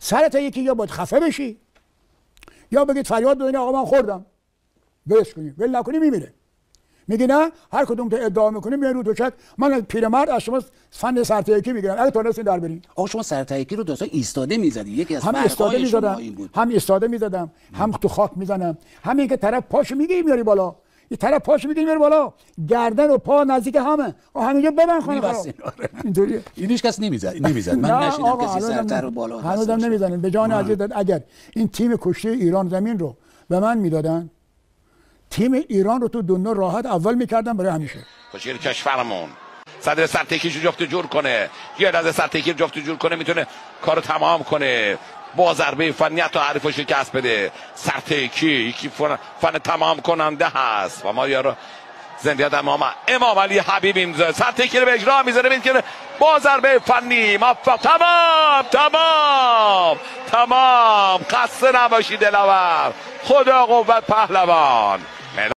سرت یکی یا باید خفه بشی یا بگید فریاد بزنی آقا من خوردم، ولش کنی، ول نکنی میمیره. میگی نه هر کدوم که ادعا میکنی میای رو دوشک. من پیرمرد از شما فن سرتایکی میگیرم اگه تونستین در برین. آقا شما سرتایکی رو دوستا ایستاده میزدی، یکی از هم ایستاده میزدم، هم ایستاده میزدم، هم تو خاک میزنم. همین که طرف پاشو میگی میاری بالا، این طرف پاشو میگی میاری بالا، گردن و پا نزدیک همه. همینجا ببن خانم اینطوریه. این هیچ کس نمیزد من نشیدم کسی سرتر رو بالا هنوزم نمیزنن. به جان عزیز اگر این تیم کشتی ایران زمین رو به من میدادن، تیم ایران رو تو دنیا راحت اول میکردن برای همیشه. کشیر کشورمون صدر سرتیکیشو جفت جور کنه، یه لحظه سرتیکی جفت جور کنه میتونه کارو تمام کنه، با ضربه فنی حتی حریفو شکست بده. سرتیکی یکی فن تمام کننده هست و ما یارو زندیات امام علی حبیبی میذاره، سرتیکی رو به اجرا میذاره، میتونه با ضربه فنی موفق. تمام خسته نباشی دلاور، خدا قوت پهلوان.